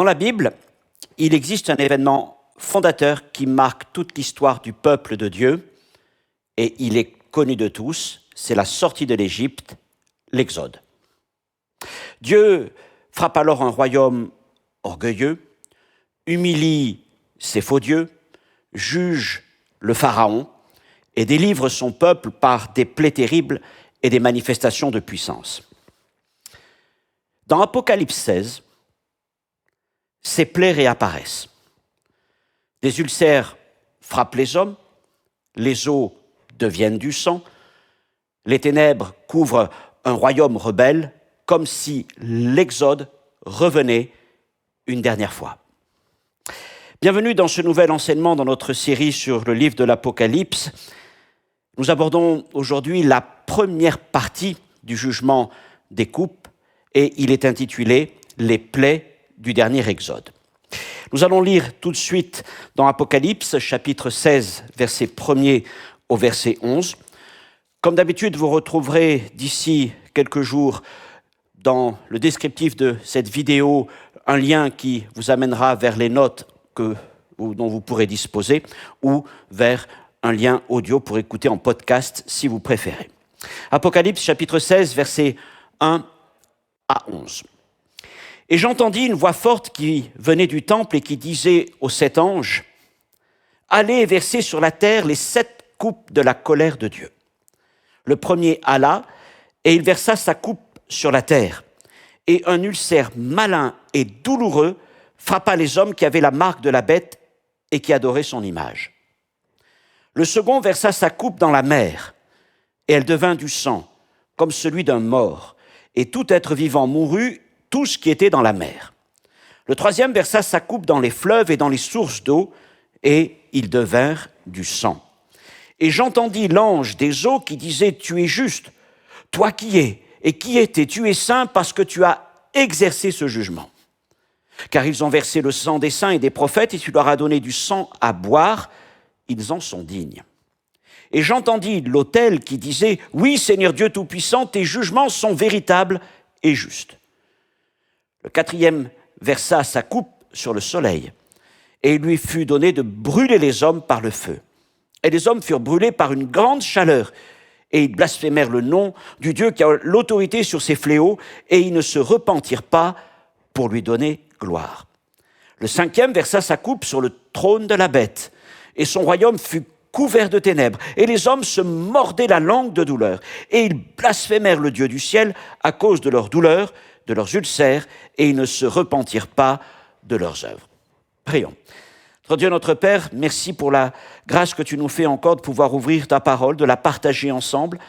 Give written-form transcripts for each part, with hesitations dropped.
la Bible, il existe un événement fondateur qui marque toute l'histoire du peuple de Dieu, et il est connu de tous, c'est la sortie de l'Égypte, l'Exode. Dieu frappe alors un royaume orgueilleux, humilie ses faux dieux, juge le Pharaon et délivre son peuple par des plaies terribles et des manifestations de puissance. Dans Apocalypse 16, ces plaies réapparaissent. Des ulcères frappent les hommes, les eaux deviennent du sang, les ténèbres couvrent un royaume rebelle, comme si l'Exode revenait une dernière fois. Bienvenue dans ce nouvel enseignement dans notre série sur le livre de l'Apocalypse. Nous abordons aujourd'hui la première partie du jugement des coupes et il est intitulé « Les plaies du dernier Exode ». Nous allons lire tout de suite dans Apocalypse, chapitre 16, verset 1er au verset 11. Comme d'habitude, vous retrouverez d'ici quelques jours dans le descriptif de cette vidéo un lien qui vous amènera vers les notes dont vous pourrez disposer ou vers un lien audio pour écouter en podcast si vous préférez. Apocalypse chapitre 16, versets 1 à 11. « Et j'entendis une voix forte qui venait du temple et qui disait aux 7 anges, « Allez verser sur la terre les 7 coupes de la colère de Dieu. » Le premier alla, et il versa sa coupe sur la terre, et un ulcère malin et douloureux frappa les hommes qui avaient la marque de la bête et qui adoraient son image. Le second versa sa coupe dans la mer, et elle devint du sang, comme celui d'un mort, et tout être vivant mourut, tout ce qui était dans la mer. Le troisième versa sa coupe dans les fleuves et dans les sources d'eau, et ils devinrent du sang. Et j'entendis l'ange des eaux qui disait, « Tu es juste, toi qui es, et qui étais, tu es saint parce que tu as exercé ce jugement. Car ils ont versé le sang des saints et des prophètes, et tu leur as donné du sang à boire, ils en sont dignes. Et j'entendis l'autel qui disait, « Oui, Seigneur Dieu Tout-Puissant, tes jugements sont véritables et justes. » Le quatrième versa sa coupe sur le soleil, et il lui fut donné de brûler les hommes par le feu. Et les hommes furent brûlés par une grande chaleur, et ils blasphémèrent le nom du Dieu qui a l'autorité sur ces fléaux, et ils ne se repentirent pas pour lui donner gloire. Le cinquième versa sa coupe sur le trône de la bête, et son royaume fut couvert de ténèbres, et les hommes se mordaient la langue de douleur, et ils blasphémèrent le Dieu du ciel à cause de leur douleur, de leurs ulcères, et ils ne se repentirent pas de leurs œuvres. Prions. Notre Dieu, notre Père, merci pour la grâce que tu nous fais encore de pouvoir ouvrir ta parole, de la partager ensemble.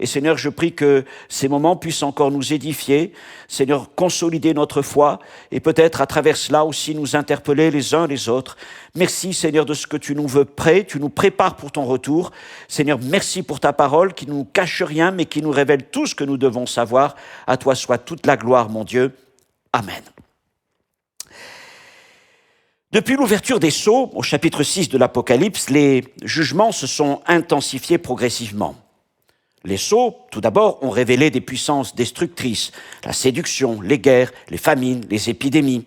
Et Seigneur, je prie que ces moments puissent encore nous édifier, Seigneur, consolider notre foi et peut-être à travers cela aussi nous interpeller les uns les autres. Merci Seigneur de ce que tu nous veux prêts, tu nous prépares pour ton retour. Seigneur, merci pour ta parole qui ne nous cache rien mais qui nous révèle tout ce que nous devons savoir. À toi soit toute la gloire, mon Dieu. Amen. Depuis l'ouverture des sceaux, au chapitre 6 de l'Apocalypse, les jugements se sont intensifiés progressivement. Les sceaux, tout d'abord, ont révélé des puissances destructrices, la séduction, les guerres, les famines, les épidémies.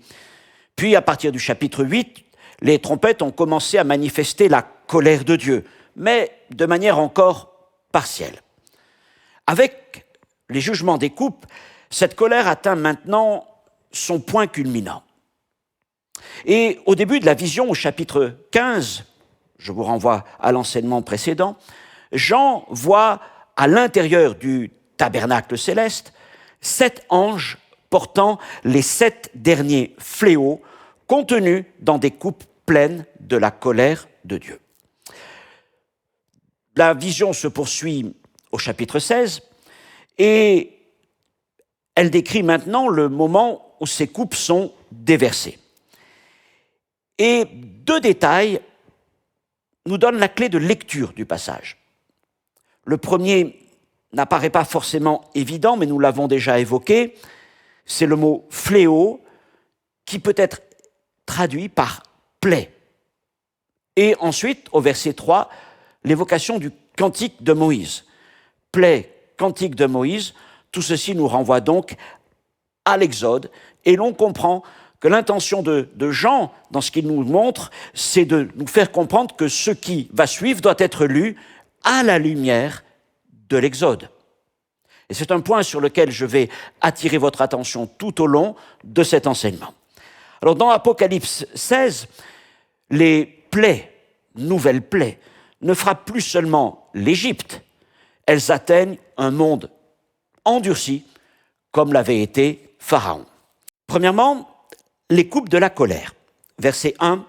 Puis, à partir du chapitre 8, les trompettes ont commencé à manifester la colère de Dieu, mais de manière encore partielle. Avec les jugements des coupes, cette colère atteint maintenant son point culminant. Et au début de la vision, au chapitre 15, je vous renvoie à l'enseignement précédent, Jean voit à l'intérieur du tabernacle céleste 7 anges portant les 7 derniers fléaux contenus dans des coupes pleines de la colère de Dieu. La vision se poursuit au chapitre 16 et elle décrit maintenant le moment où ces coupes sont déversées. Et 2 détails nous donnent la clé de lecture du passage. Le premier n'apparaît pas forcément évident, mais nous l'avons déjà évoqué, c'est le mot « fléau » qui peut être traduit par « plaie ». Et ensuite, au verset 3, l'évocation du cantique de Moïse. Plaie, cantique de Moïse, tout ceci nous renvoie donc à l'Exode, et l'on comprend que que l'intention de Jean, dans ce qu'il nous montre, c'est de nous faire comprendre que ce qui va suivre doit être lu à la lumière de l'Exode. Et c'est un point sur lequel je vais attirer votre attention tout au long de cet enseignement. Alors dans Apocalypse 16, les plaies, nouvelles plaies, ne frappent plus seulement l'Égypte, elles atteignent un monde endurci, comme l'avait été Pharaon. Premièrement, les coupes de la colère, versets 1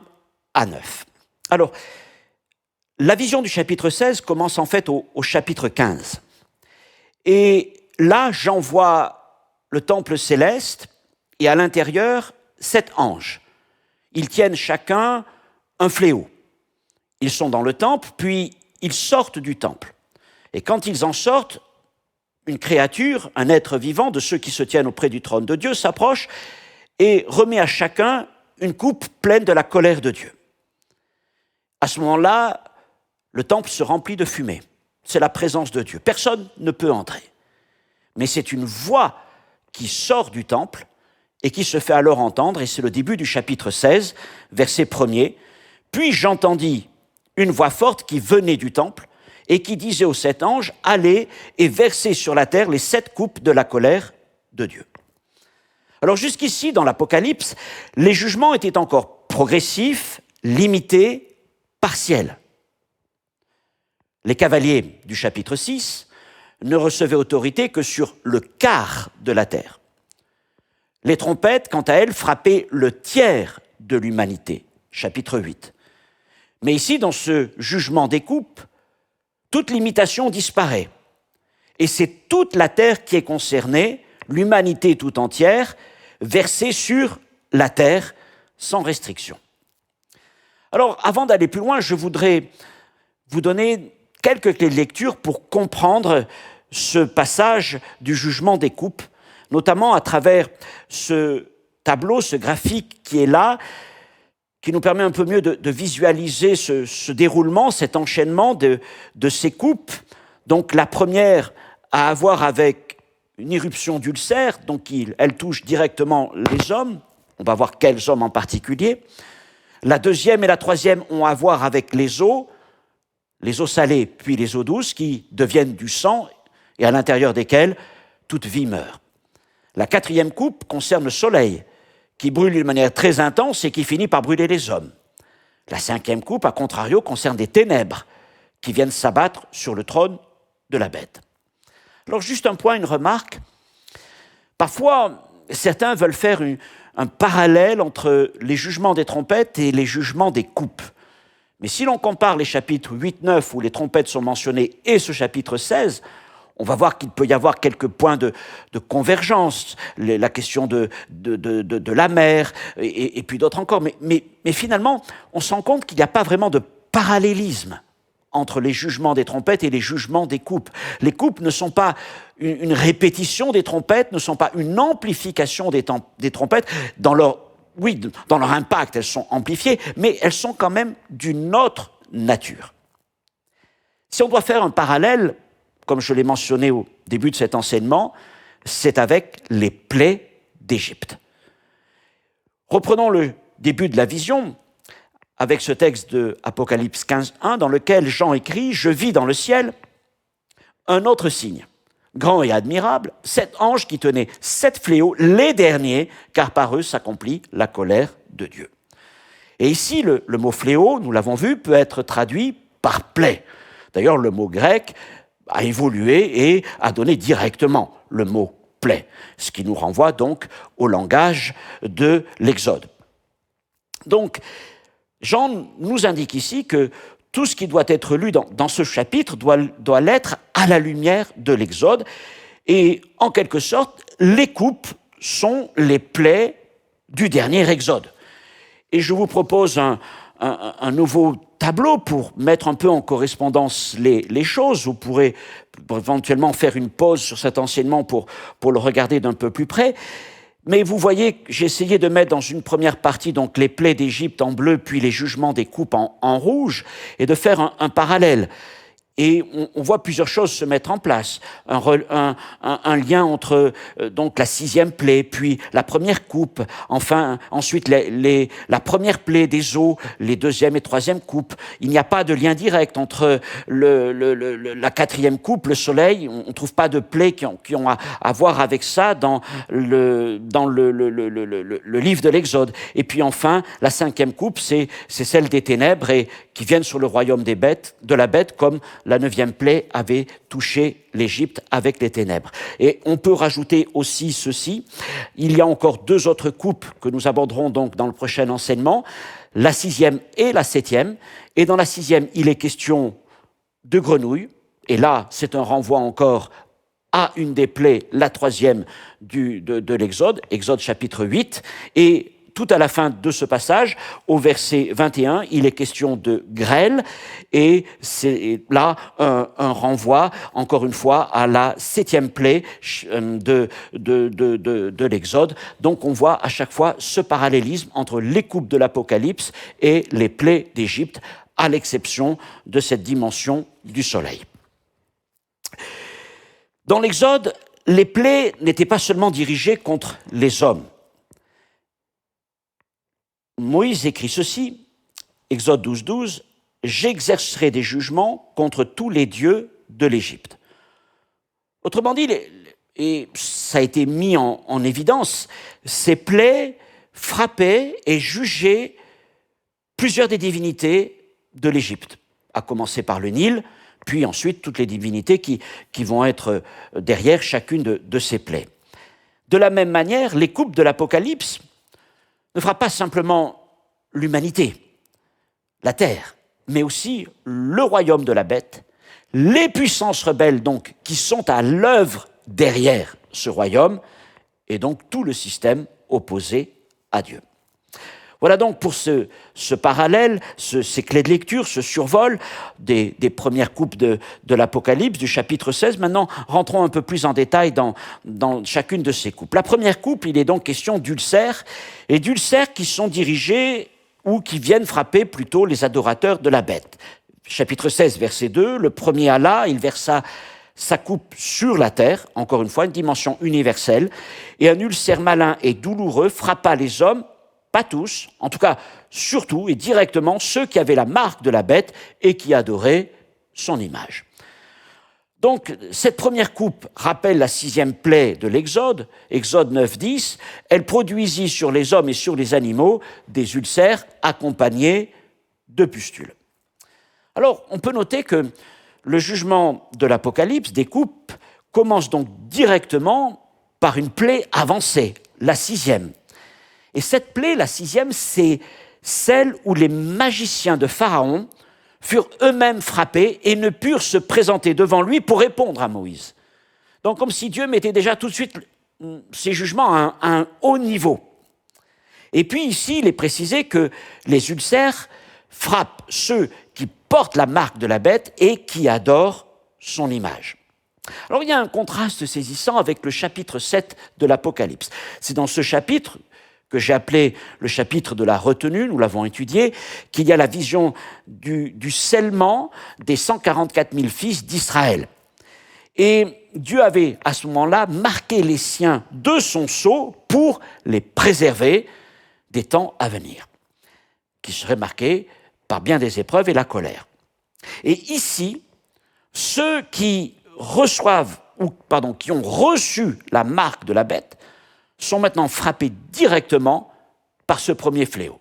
à 9. Alors, la vision du chapitre 16 commence en fait au chapitre 15. Et là, Jean voit le temple céleste et à l'intérieur, 7 anges. Ils tiennent chacun un fléau. Ils sont dans le temple, puis ils sortent du temple. Et quand ils en sortent, une créature, un être vivant de ceux qui se tiennent auprès du trône de Dieu s'approche et remet à chacun une coupe pleine de la colère de Dieu. À ce moment-là, le temple se remplit de fumée. C'est la présence de Dieu. Personne ne peut entrer. Mais c'est une voix qui sort du temple et qui se fait alors entendre, et c'est le début du chapitre 16, verset 1er. « Puis j'entendis une voix forte qui venait du temple et qui disait aux 7 anges, « Allez et versez sur la terre les 7 coupes de la colère de Dieu. » Alors jusqu'ici, dans l'Apocalypse, les jugements étaient encore progressifs, limités, partiels. Les cavaliers du chapitre 6 ne recevaient autorité que sur le quart de la terre. Les trompettes, quant à elles, frappaient le tiers de l'humanité, chapitre 8. Mais ici, dans ce jugement des coupes, toute limitation disparaît. Et c'est toute la terre qui est concernée, l'humanité tout entière, versée sur la terre sans restriction. Alors, avant d'aller plus loin, je voudrais vous donner quelques clés de lecture pour comprendre ce passage du jugement des coupes, notamment à travers ce tableau, ce graphique qui est là, qui nous permet un peu mieux de visualiser ce déroulement, cet enchaînement de ces coupes. Donc la première à avoir avec une éruption d'ulcère, donc elle touche directement les hommes, on va voir quels hommes en particulier. La deuxième et la troisième ont à voir avec les eaux salées puis les eaux douces qui deviennent du sang et à l'intérieur desquelles toute vie meurt. La quatrième coupe concerne le soleil, qui brûle d'une manière très intense et qui finit par brûler les hommes. La cinquième coupe, à contrario, concerne des ténèbres qui viennent s'abattre sur le trône de la bête. Alors juste un point, une remarque. Parfois, certains veulent faire un parallèle entre les jugements des trompettes et les jugements des coupes. Mais si l'on compare les chapitres 8, 9, où les trompettes sont mentionnées, et ce chapitre 16, on va voir qu'il peut y avoir quelques points de convergence, la question de la mer, et puis d'autres encore. Mais finalement, on se rend compte qu'il n'y a pas vraiment de parallélisme entre les jugements des trompettes et les jugements des coupes. Les coupes ne sont pas une répétition des trompettes, ne sont pas une amplification des trompettes. Dans leur impact, elles sont amplifiées, mais elles sont quand même d'une autre nature. Si on doit faire un parallèle, comme je l'ai mentionné au début de cet enseignement, c'est avec les plaies d'Égypte. Reprenons le début de la vision avec ce texte de Apocalypse 15:1 dans lequel Jean écrit « Je vis dans le ciel un autre signe, grand et admirable, 7 anges qui tenaient 7 fléaux, les derniers, car par eux s'accomplit la colère de Dieu. » Et ici, le mot fléau, nous l'avons vu, peut être traduit par plaie. D'ailleurs, le mot grec a évolué et a donné directement le mot plaie, ce qui nous renvoie donc au langage de l'Exode. Donc, Jean nous indique ici que tout ce qui doit être lu dans ce chapitre doit l'être à la lumière de l'Exode. Et en quelque sorte, les coupes sont les plaies du dernier Exode. Et je vous propose un nouveau tableau pour mettre un peu en correspondance les choses. Vous pourrez éventuellement faire une pause sur cet enseignement pour le regarder d'un peu plus près. Mais vous voyez, j'ai essayé de mettre dans une première partie donc les plaies d'Égypte en bleu, puis les jugements des coupes en rouge, et de faire un parallèle. Et on voit plusieurs choses se mettre en place. Un lien entre donc la 6e plaie, puis la première coupe, enfin ensuite la première plaie des eaux, les 2e et 3e coupes. Il n'y a pas de lien direct entre la 4e coupe, le soleil. On ne trouve pas de plaies qui ont à voir avec ça dans le livre de l'Exode. Et puis enfin, la 5e coupe, c'est celle des ténèbres et qui viennent sur le royaume de la bête, comme la 9e plaie avait touché l'Égypte avec les ténèbres. Et on peut rajouter aussi ceci. Il y a encore 2 autres coupes que nous aborderons donc dans le prochain enseignement, la 6e et la 7e. Et dans la 6e, il est question de grenouilles. Et là, c'est un renvoi encore à une des plaies, la 3e de l'Exode, Exode chapitre 8. Et tout à la fin de ce passage, au verset 21, il est question de grêle, et c'est là un renvoi, encore une fois, à la 7e plaie de l'Exode. Donc on voit à chaque fois ce parallélisme entre les coupes de l'Apocalypse et les plaies d'Égypte, à l'exception de cette dimension du soleil. Dans l'Exode, les plaies n'étaient pas seulement dirigées contre les hommes. Moïse écrit ceci, Exode 12, 12, « J'exercerai des jugements contre tous les dieux de l'Égypte. » Autrement dit, et ça a été mis en évidence, ces plaies frappaient et jugeaient plusieurs des divinités de l'Égypte, à commencer par le Nil, puis ensuite toutes les divinités qui vont être derrière chacune de ces plaies. De la même manière, les coupes de l'Apocalypse ne frappent pas simplement l'humanité, la terre, mais aussi le royaume de la bête, les puissances rebelles donc qui sont à l'œuvre derrière ce royaume, et donc tout le système opposé à Dieu. Voilà donc pour ce parallèle, ces clés de lecture, ce survol des premières coupes de l'Apocalypse, du chapitre 16. Maintenant, rentrons un peu plus en détail dans chacune de ces coupes. La première coupe, il est donc question d'ulcères, et d'ulcères qui sont dirigés ou qui viennent frapper plutôt les adorateurs de la bête. Chapitre 16, verset 2, le premier Allah, il versa sa coupe sur la terre, encore une fois, une dimension universelle, et un ulcère malin et douloureux frappa les hommes, pas tous, en tout cas surtout et directement ceux qui avaient la marque de la bête et qui adoraient son image. Donc cette première coupe rappelle la 6e plaie de l'Exode, Exode 9, 10, elle produisit sur les hommes et sur les animaux des ulcères accompagnés de pustules. Alors on peut noter que le jugement de l'Apocalypse des coupes commence donc directement par une plaie avancée, la 6e. Et cette plaie, la 6e, c'est celle où les magiciens de Pharaon furent eux-mêmes frappés et ne purent se présenter devant lui pour répondre à Moïse. Donc comme si Dieu mettait déjà tout de suite ses jugements à un haut niveau. Et puis ici, il est précisé que les ulcères frappent ceux qui portent la marque de la bête et qui adorent son image. Alors il y a un contraste saisissant avec le chapitre 7 de l'Apocalypse. C'est dans ce chapitre que j'ai appelé le chapitre de la retenue, nous l'avons étudié, qu'il y a la vision du scellement des 144 000 fils d'Israël. Et Dieu avait, à ce moment-là, marqué les siens de son sceau pour les préserver des temps à venir, qui seraient marqués par bien des épreuves et la colère. Et ici, ceux qui ont reçu la marque de la bête, sont maintenant frappés directement par ce premier fléau.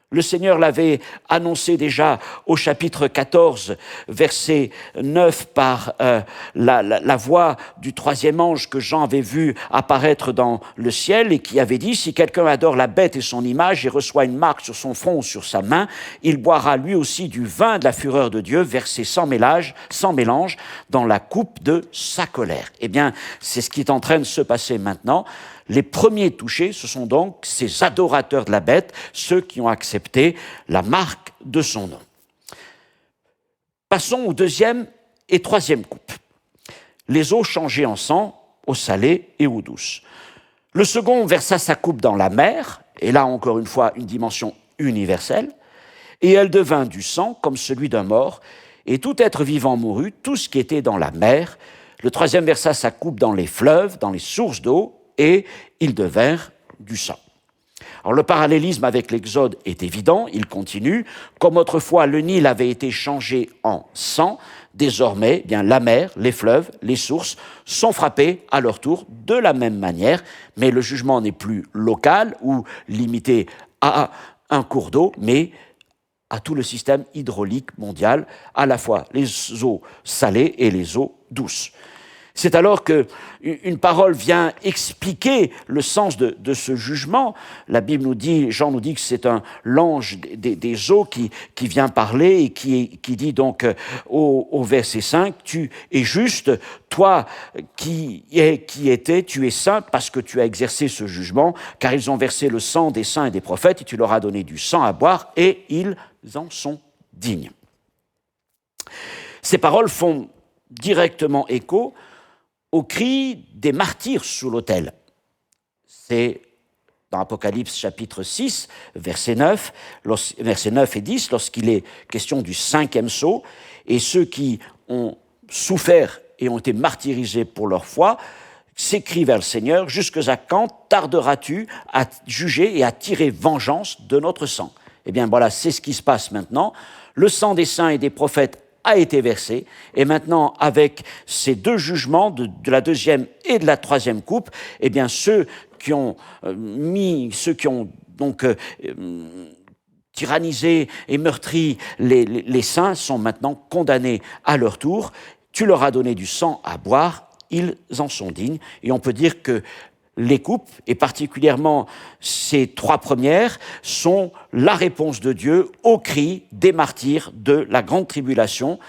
Le Seigneur l'avait annoncé déjà au chapitre 14, verset 9, par la voix du 3e ange que Jean avait vu apparaître dans le ciel et qui avait dit « Si quelqu'un adore la bête et son image et reçoit une marque sur son front ou sur sa main, il boira lui aussi du vin de la fureur de Dieu versé sans mélange dans la coupe de sa colère. » Eh bien, c'est ce qui est en train de se passer maintenant. Les premiers touchés, ce sont donc ces adorateurs de la bête, ceux qui ont accepté la marque de son nom. Passons aux 2e et 3e coupes. Les eaux changées en sang, eau salée et eau douce. Le second versa sa coupe dans la mer, et là encore une fois une dimension universelle, et elle devint du sang comme celui d'un mort, Et tout être vivant mourut, tout ce qui était dans la mer. Le troisième versa sa coupe dans les fleuves, dans les sources d'eau, et ils devinrent du sang. Alors le parallélisme avec l'Exode est évident, il continue. Comme autrefois le Nil avait été changé en sang, désormais bien, la mer, les fleuves, les sources sont frappés à leur tour de la même manière, mais le jugement n'est plus local ou limité à un cours d'eau, mais à tout le système hydraulique mondial, à la fois les eaux salées et les eaux douces. C'est alors qu'une parole vient expliquer le sens de ce jugement. La Bible nous dit, Jean nous dit que c'est l'ange des eaux qui vient parler et qui dit donc au verset 5, « Tu es juste, toi qui étais, tu es saint parce que tu as exercé ce jugement, car ils ont versé le sang des saints et des prophètes et tu leur as donné du sang à boire et ils en sont dignes. » Ces paroles font directement écho au cri des martyrs sous l'autel. C'est dans Apocalypse chapitre 6, verset 9 et 10, lorsqu'il est question du cinquième sceau, et ceux qui ont souffert et ont été martyrisés pour leur foi s'écrient vers le Seigneur, « Jusqu'à quand tarderas-tu à juger et à tirer vengeance de notre sang ?» Eh bien voilà, c'est ce qui se passe maintenant. Le sang des saints et des prophètes a été versé, et maintenant, avec ces deux jugements de la deuxième et de la troisième coupe, eh bien, ceux qui ont tyrannisé et meurtri les saints sont maintenant condamnés à leur tour. Tu leur as donné du sang à boire, ils en sont dignes, et on peut dire que les coupes, et particulièrement ces trois premières, sont la réponse de Dieu au cri des martyrs de la grande tribulation,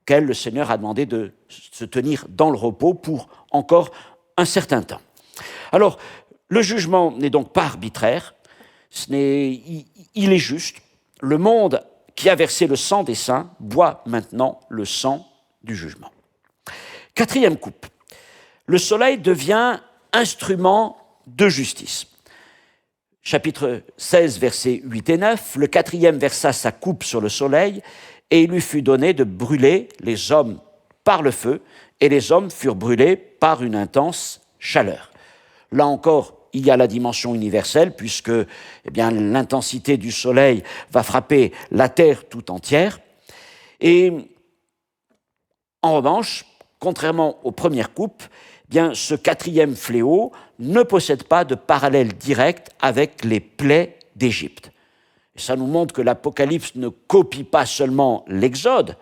qu'elle, le Seigneur, a demandé de se tenir dans le repos pour encore un certain temps. Alors, le jugement n'est donc pas arbitraire, il est juste. Le monde qui a versé le sang des saints boit maintenant le sang du jugement. Quatrième coupe. Le soleil devient instrument de justice. Chapitre 16, versets 8 et 9, le quatrième versa sa coupe sur le soleil, et il lui fut donné de brûler les hommes par le feu, et les hommes furent brûlés par une intense chaleur. Là encore, il y a la dimension universelle, puisque l'intensité du soleil va frapper la terre tout entière. Et en revanche, contrairement aux premières coupes, ce quatrième fléau ne possède pas de parallèle direct avec les plaies d'Égypte. Et ça nous montre que l'Apocalypse ne copie pas seulement l'Exode,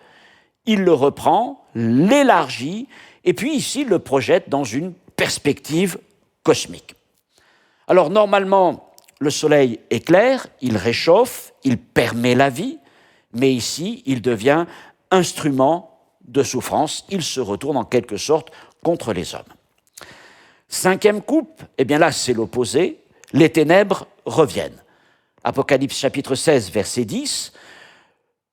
il le reprend, l'élargit, et puis ici le projette dans une perspective cosmique. Alors normalement, le soleil éclaire, il réchauffe, il permet la vie, mais ici, il devient instrument de souffrance, il se retourne en quelque sorte contre les hommes. Cinquième coupe, là c'est l'opposé, les ténèbres reviennent. Apocalypse chapitre 16, verset 10,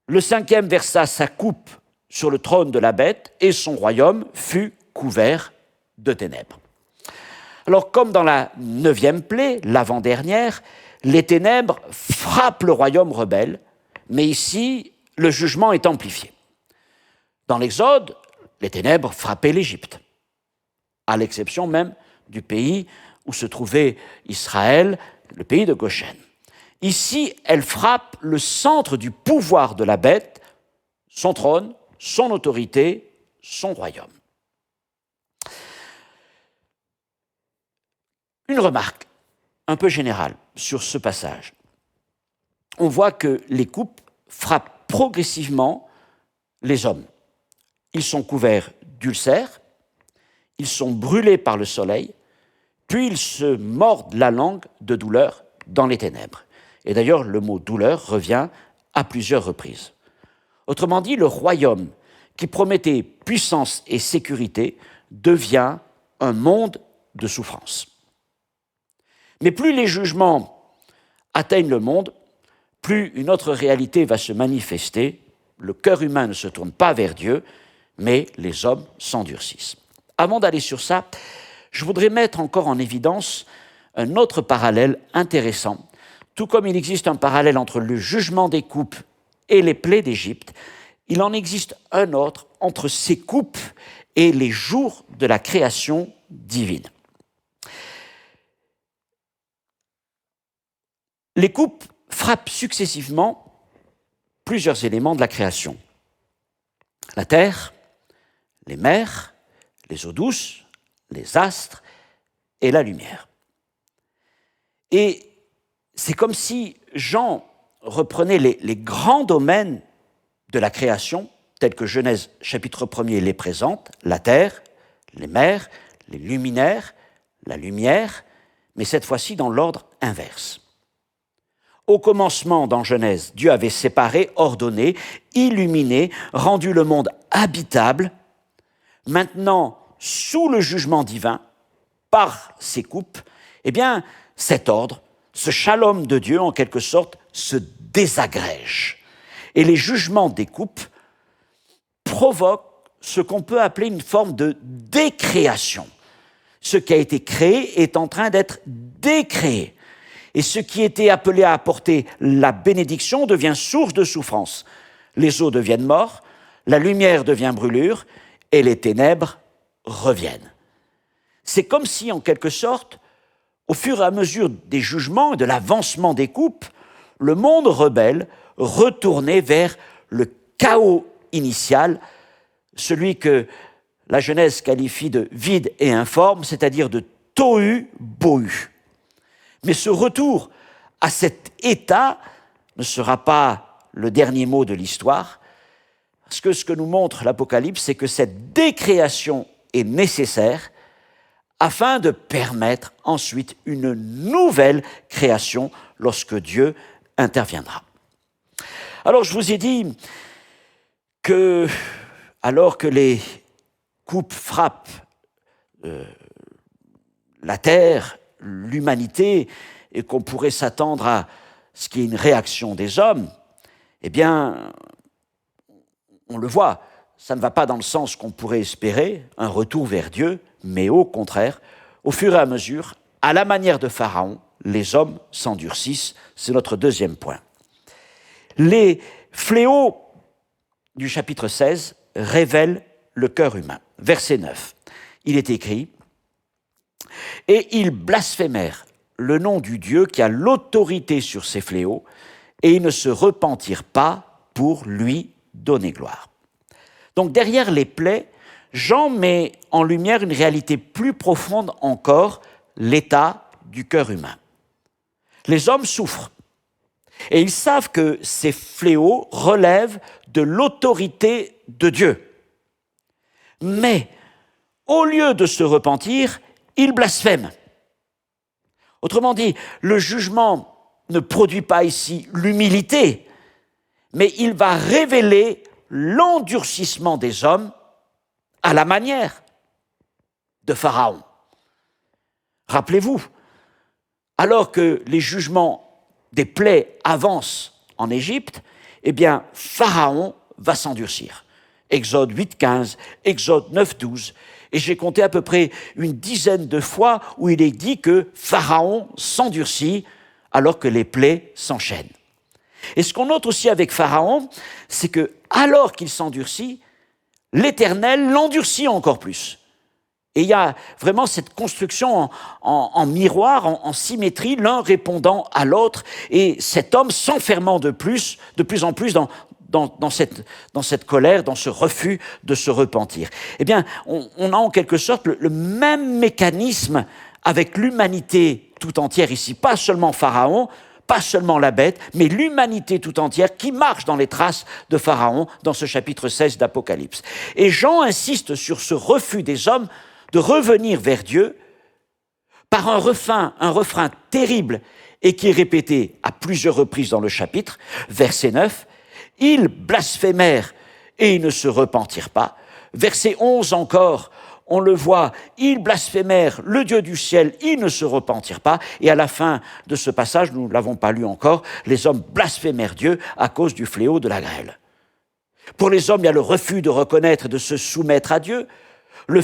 le cinquième versa sa coupe sur le trône de la bête et son royaume fut couvert de ténèbres. Alors comme dans la neuvième plaie, l'avant-dernière, les ténèbres frappent le royaume rebelle, mais ici le jugement est amplifié. Dans l'Exode, les ténèbres frappaient l'Égypte, à l'exception même du pays où se trouvait Israël, le pays de Goshen. Ici, elle frappe le centre du pouvoir de la bête, son trône, son autorité, son royaume. Une remarque un peu générale sur ce passage. On voit que les coupes frappent progressivement les hommes. Ils sont couverts d'ulcères, ils sont brûlés par le soleil, puis ils se mordent la langue de douleur dans les ténèbres. Et d'ailleurs, le mot « douleur » revient à plusieurs reprises. Autrement dit, le royaume qui promettait puissance et sécurité devient un monde de souffrance. Mais plus les jugements atteignent le monde, plus une autre réalité va se manifester. Le cœur humain ne se tourne pas vers Dieu, mais les hommes s'endurcissent. Avant d'aller sur ça, je voudrais mettre encore en évidence un autre parallèle intéressant. Tout comme il existe un parallèle entre le jugement des coupes et les plaies d'Égypte, il en existe un autre entre ces coupes et les jours de la création divine. Les coupes frappent successivement plusieurs éléments de la création. La terre, les mers, les eaux douces, les astres et la lumière. Et c'est comme si Jean reprenait les grands domaines de la création, tels que Genèse chapitre 1er les présente, la terre, les mers, les luminaires, la lumière, mais cette fois-ci dans l'ordre inverse. Au commencement, dans Genèse, Dieu avait séparé, ordonné, illuminé, rendu le monde habitable. Maintenant, sous le jugement divin, par ces coupes, eh bien, cet ordre, ce shalom de Dieu, en quelque sorte, se désagrège. Et les jugements des coupes provoquent ce qu'on peut appeler une forme de décréation. Ce qui a été créé est en train d'être décréé. Et ce qui était appelé à apporter la bénédiction devient source de souffrance. Les eaux deviennent morts, la lumière devient brûlure, et les ténèbres reviennent. C'est comme si, en quelque sorte, au fur et à mesure des jugements et de l'avancement des coupes, le monde rebelle retournait vers le chaos initial, celui que la Genèse qualifie de vide et informe, c'est-à-dire de tohu bohu. Mais ce retour à cet état ne sera pas le dernier mot de l'histoire, parce que ce que nous montre l'Apocalypse, c'est que cette décréation est nécessaire afin de permettre ensuite une nouvelle création lorsque Dieu interviendra. Alors je vous ai dit que, alors que les coupes frappent la terre, l'humanité, et qu'on pourrait s'attendre à ce qu'il y ait une réaction des hommes, eh bien, on le voit, ça ne va pas dans le sens qu'on pourrait espérer, un retour vers Dieu, mais au contraire, au fur et à mesure, à la manière de Pharaon, les hommes s'endurcissent. C'est notre deuxième point. Les fléaux du chapitre 16 révèlent le cœur humain. Verset 9, il est écrit « Et ils blasphémèrent le nom du Dieu qui a l'autorité sur ces fléaux, et ils ne se repentirent pas pour lui donner gloire. » Donc derrière les plaies, Jean met en lumière une réalité plus profonde encore, l'état du cœur humain. Les hommes souffrent, et ils savent que ces fléaux relèvent de l'autorité de Dieu. Mais au lieu de se repentir, ils blasphèment. Autrement dit, le jugement ne produit pas ici l'humilité, mais il va révéler l'endurcissement des hommes à la manière de Pharaon. Rappelez-vous, alors que les jugements des plaies avancent en Égypte, eh bien, Pharaon va s'endurcir. Exode 8.15, Exode 9.12, et j'ai compté à peu près une dizaine de fois où il est dit que Pharaon s'endurcit alors que les plaies s'enchaînent. Et ce qu'on note aussi avec Pharaon, c'est que alors qu'il s'endurcit, l'Éternel l'endurcit encore plus. Et il y a vraiment cette construction en miroir, en symétrie, l'un répondant à l'autre, et cet homme s'enfermant de plus en plus dans cette colère, dans ce refus de se repentir. Eh bien, on a en quelque sorte le même mécanisme avec l'humanité tout entière ici, pas seulement Pharaon, pas seulement la bête, mais l'humanité tout entière qui marche dans les traces de Pharaon dans ce chapitre 16 d'Apocalypse. Et Jean insiste sur ce refus des hommes de revenir vers Dieu par un refrain terrible et qui est répété à plusieurs reprises dans le chapitre, verset 9, « Ils blasphémèrent et ils ne se repentirent pas ». Verset 11 encore, on le voit, ils blasphémèrent le Dieu du ciel, ils ne se repentirent pas. Et à la fin de ce passage, nous ne l'avons pas lu encore, les hommes blasphémèrent Dieu à cause du fléau de la grêle. Pour les hommes, il y a le refus de reconnaître, de se soumettre à Dieu, le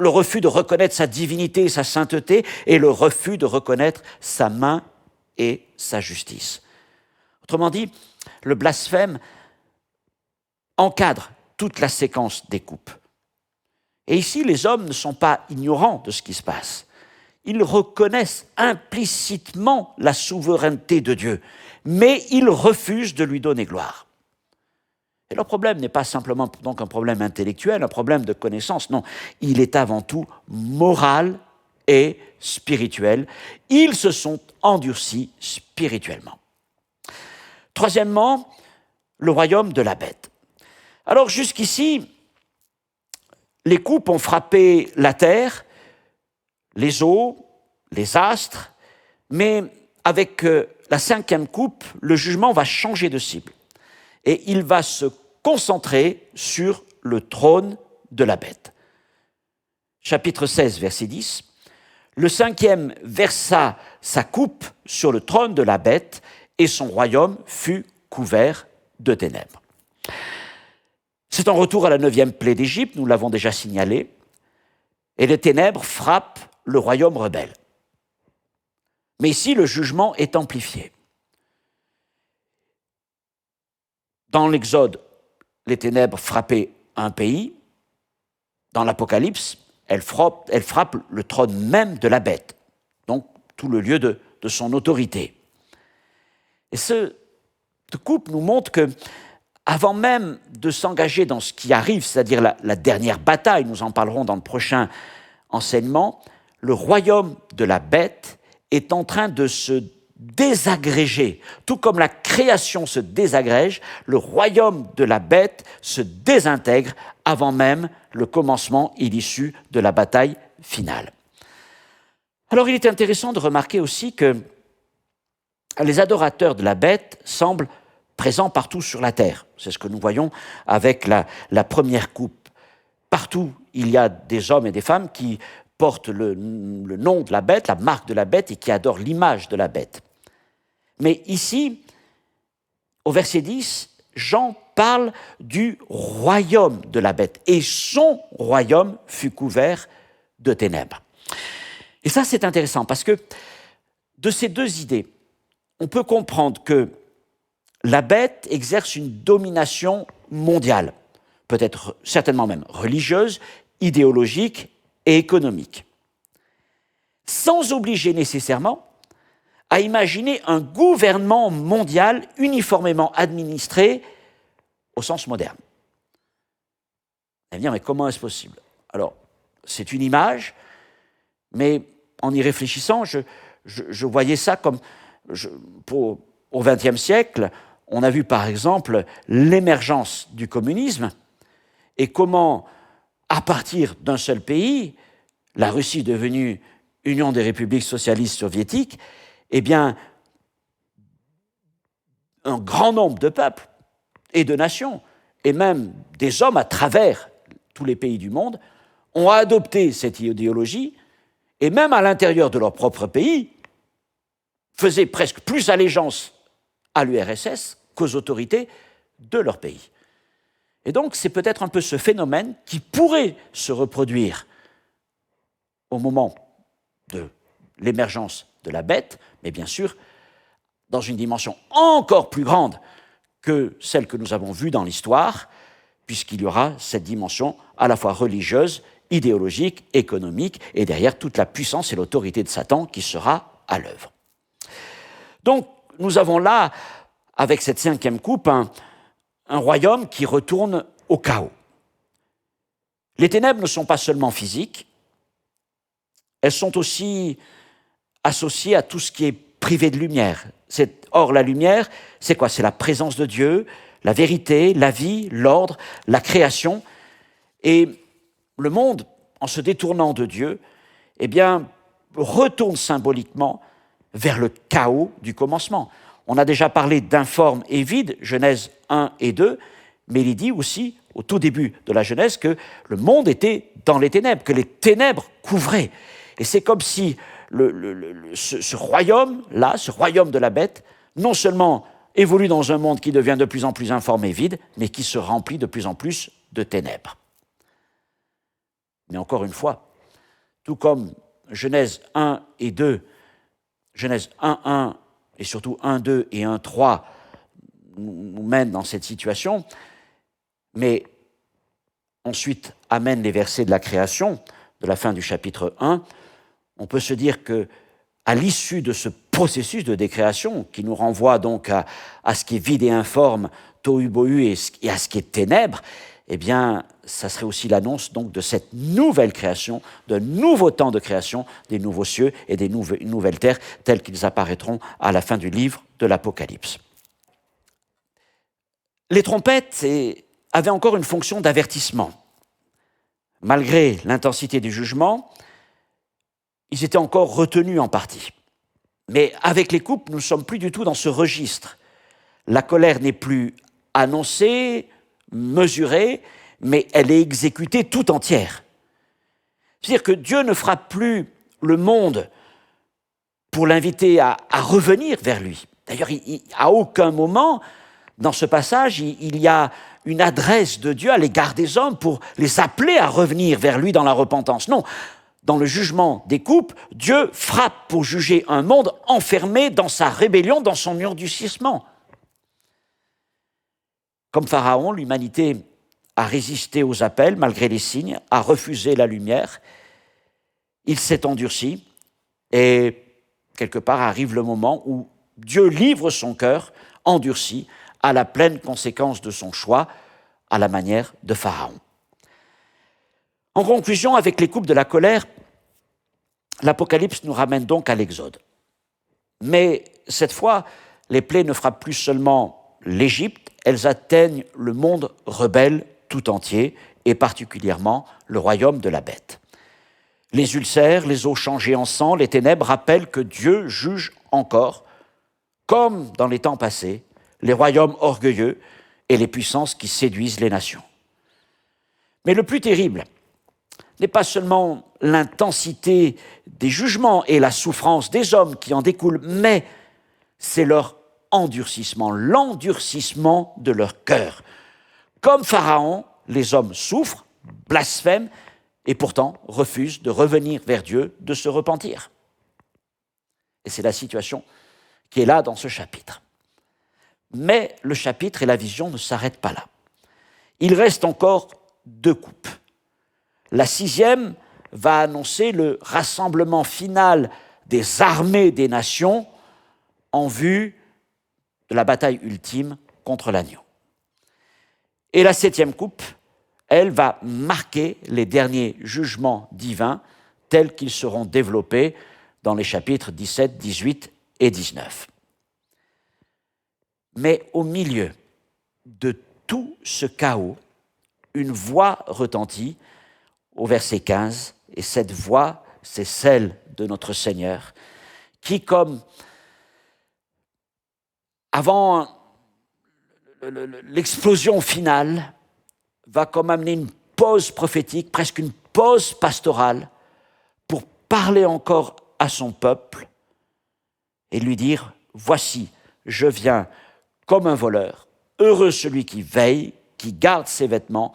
refus de reconnaître sa divinité et sa sainteté, et le refus de reconnaître sa main et sa justice. Autrement dit, le blasphème encadre toute la séquence des coupes. Et ici, les hommes ne sont pas ignorants de ce qui se passe. Ils reconnaissent implicitement la souveraineté de Dieu, mais ils refusent de lui donner gloire. Et leur problème n'est pas simplement donc un problème intellectuel, un problème de connaissance, non, il est avant tout moral et spirituel. Ils se sont endurcis spirituellement. Troisièmement, le royaume de la bête. Alors jusqu'ici, les coupes ont frappé la terre, les eaux, les astres, mais avec la 5e coupe, le jugement va changer de cible. Et il va se concentrer sur le trône de la bête. Chapitre 16, verset 10. Le 5e versa sa coupe sur le trône de la bête, et son royaume fut couvert de ténèbres. C'est un retour à la 9e plaie d'Égypte, nous l'avons déjà signalé, et les ténèbres frappent le royaume rebelle. Mais ici, le jugement est amplifié. Dans l'Exode, les ténèbres frappaient un pays. Dans l'Apocalypse, elles frappent le trône même de la bête, donc tout le lieu de son autorité. Et cette coupe nous montre que, avant même de s'engager dans ce qui arrive, c'est-à-dire la dernière bataille, nous en parlerons dans le prochain enseignement, le royaume de la bête est en train de se désagréger. Tout comme la création se désagrège, le royaume de la bête se désintègre avant même le commencement et l'issue de la bataille finale. Alors il est intéressant de remarquer aussi que les adorateurs de la bête semblent présents partout sur la terre. C'est ce que nous voyons avec la première coupe. Partout, il y a des hommes et des femmes qui portent le nom de la bête, la marque de la bête, et qui adorent l'image de la bête. Mais ici, au verset 10, Jean parle du royaume de la bête, et son royaume fut couvert de ténèbres. Et ça, c'est intéressant, parce que de ces deux idées, on peut comprendre que la bête exerce une domination mondiale, peut-être certainement même religieuse, idéologique et économique, sans obliger nécessairement à imaginer un gouvernement mondial uniformément administré au sens moderne. Vous allez me dire, mais comment est-ce possible? Alors, c'est une image, mais en y réfléchissant, je voyais ça comme, au XXe siècle, on a vu par exemple l'émergence du communisme et comment, à partir d'un seul pays, la Russie devenue Union des républiques socialistes soviétiques, eh bien, un grand nombre de peuples et de nations, et même des hommes à travers tous les pays du monde, ont adopté cette idéologie, et même à l'intérieur de leur propre pays, faisaient presque plus allégeance à l'URSS qu'aux autorités de leur pays. Et donc, c'est peut-être un peu ce phénomène qui pourrait se reproduire au moment de l'émergence de la bête, mais bien sûr, dans une dimension encore plus grande que celle que nous avons vue dans l'histoire, puisqu'il y aura cette dimension à la fois religieuse, idéologique, économique, et derrière toute la puissance et l'autorité de Satan qui sera à l'œuvre. Donc, nous avons là, avec cette 5e coupe, un royaume qui retourne au chaos. Les ténèbres ne sont pas seulement physiques, elles sont aussi associées à tout ce qui est privé de lumière. Or, la lumière, c'est quoi? C'est la présence de Dieu, la vérité, la vie, l'ordre, la création. Et le monde, en se détournant de Dieu, eh bien, retourne symboliquement vers le chaos du commencement. On a déjà parlé d'informe et vide, Genèse 1 et 2, mais il dit aussi, au tout début de la Genèse, que le monde était dans les ténèbres, que les ténèbres couvraient. Et c'est comme si ce royaume-là, ce royaume de la bête, non seulement évolue dans un monde qui devient de plus en plus informe et vide, mais qui se remplit de plus en plus de ténèbres. Mais encore une fois, tout comme Genèse 1 et 2, Genèse 1.1 et surtout 1.2 et 1.3 nous mènent dans cette situation, Mais ensuite amènent les versets de la création, de la fin du chapitre 1, on peut se dire que à l'issue de ce processus de décréation, qui nous renvoie donc à ce qui est vide et informe, tohu-bohu, et à ce qui est ténèbres, eh bien, ça serait aussi l'annonce donc de cette nouvelle création, de nouveaux temps de création, des nouveaux cieux et des nouvelles terres, tels qu'ils apparaîtront à la fin du livre de l'Apocalypse. Les trompettes avaient encore une fonction d'avertissement. Malgré l'intensité du jugement, ils étaient encore retenus en partie. Mais avec les coupes, nous ne sommes plus du tout dans ce registre. La colère n'est plus annoncée, mesurée, mais elle est exécutée tout entière. C'est-à-dire que Dieu ne frappe plus le monde pour l'inviter à revenir vers lui. D'ailleurs, à aucun moment, dans ce passage, il y a une adresse de Dieu à l'égard des hommes pour les appeler à revenir vers lui dans la repentance. Non, dans le jugement des coupes, Dieu frappe pour juger un monde enfermé dans sa rébellion, dans son endurcissement. Comme Pharaon, l'humanité a résisté aux appels, malgré les signes, a refusé la lumière. Il s'est endurci et quelque part arrive le moment où Dieu livre son cœur endurci à la pleine conséquence de son choix, à la manière de Pharaon. En conclusion, avec les coupes de la colère, l'Apocalypse nous ramène donc à l'Exode. Mais cette fois, les plaies ne frappent plus seulement l'Égypte, elles atteignent le monde rebelle tout entier, et particulièrement le royaume de la bête. Les ulcères, les eaux changées en sang, les ténèbres rappellent que Dieu juge encore, comme dans les temps passés, les royaumes orgueilleux et les puissances qui séduisent les nations. Mais le plus terrible n'est pas seulement l'intensité des jugements et la souffrance des hommes qui en découlent, mais c'est leur endurcissement, l'endurcissement de leur cœur. Comme Pharaon, les hommes souffrent, blasphèment et pourtant refusent de revenir vers Dieu, de se repentir. Et c'est la situation qui est là dans ce chapitre. Mais le chapitre et la vision ne s'arrêtent pas là. Il reste encore 2 coupes. La 6e va annoncer le rassemblement final des armées des nations en vue de la bataille ultime contre l'agneau. Et la 7e coupe, elle va marquer les derniers jugements divins tels qu'ils seront développés dans les chapitres 17, 18 et 19. Mais au milieu de tout ce chaos, une voix retentit au verset 15, et cette voix, c'est celle de notre Seigneur, qui, comme avant l'explosion finale, va comme amener une pause prophétique, presque une pause pastorale, pour parler encore à son peuple et lui dire « Voici, je viens comme un voleur, heureux celui qui veille, qui garde ses vêtements,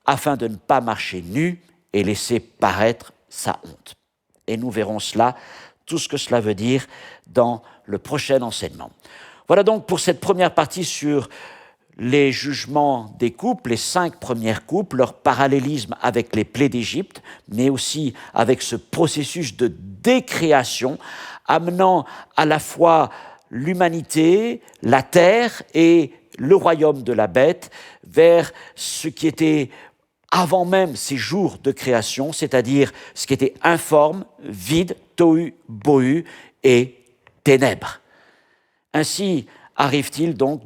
afin de ne pas marcher nu et laisser paraître sa honte. » Et nous verrons cela, tout ce que cela veut dire dans le prochain enseignement. Voilà donc pour cette première partie sur les jugements des coupes, les 5 premières coupes, leur parallélisme avec les plaies d'Égypte, mais aussi avec ce processus de décréation, amenant à la fois l'humanité, la terre et le royaume de la bête vers ce qui était avant même ces jours de création, c'est-à-dire ce qui était informe, vide, tohu, bohu et ténèbres. Ainsi arrive-t-il donc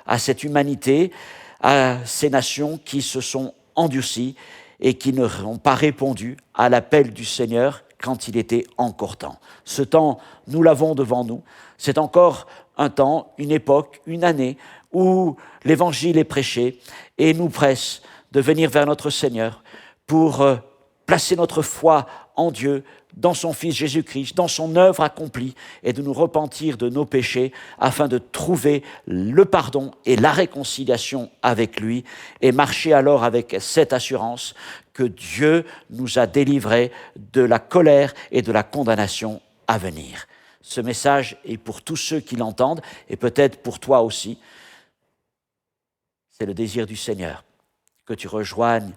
à cette humanité, à ces nations qui se sont endurcies et qui n'ont pas répondu à l'appel du Seigneur quand il était encore temps. Ce temps, nous l'avons devant nous. C'est encore un temps, une époque, une année où l'Évangile est prêché et nous presse de venir vers notre Seigneur pour placer notre foi en Dieu, dans son Fils Jésus-Christ, dans son œuvre accomplie, et de nous repentir de nos péchés afin de trouver le pardon et la réconciliation avec lui et marcher alors avec cette assurance que Dieu nous a délivrés de la colère et de la condamnation à venir. Ce message est pour tous ceux qui l'entendent et peut-être pour toi aussi. C'est le désir du Seigneur que tu rejoignes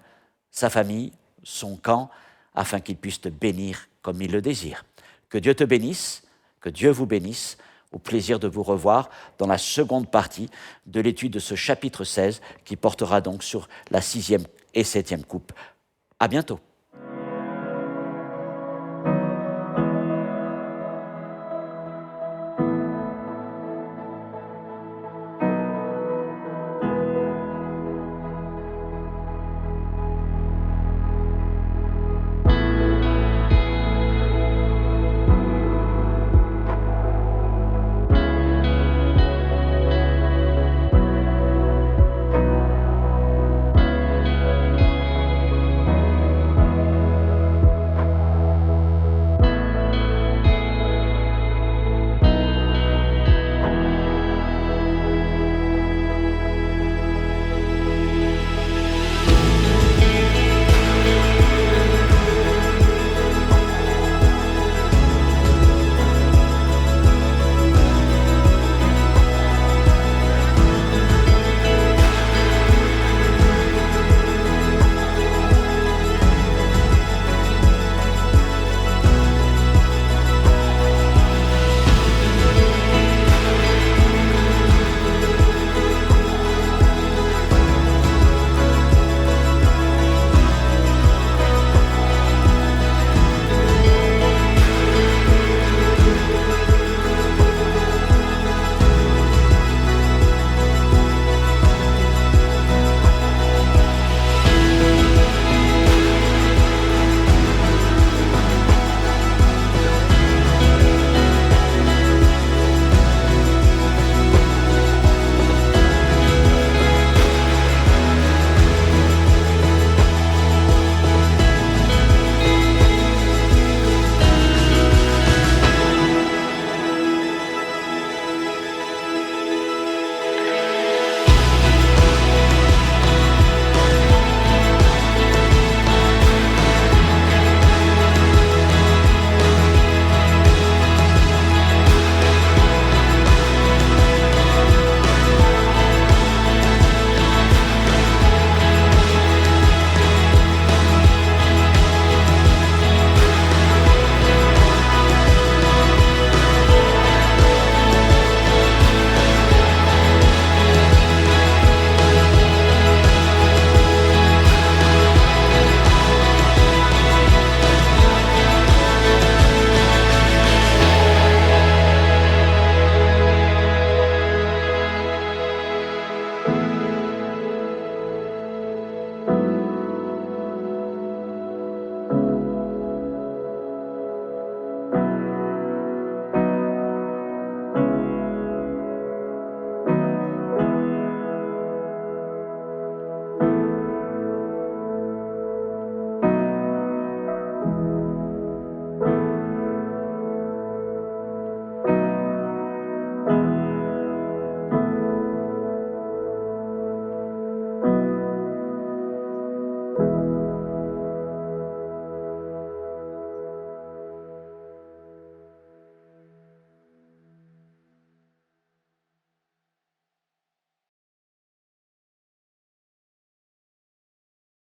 sa famille, son camp, afin qu'il puisse te bénir comme il le désire. Que Dieu te bénisse, que Dieu vous bénisse. Au plaisir de vous revoir dans la seconde partie de l'étude de ce chapitre 16 qui portera donc sur la 6e et 7e coupe. À bientôt.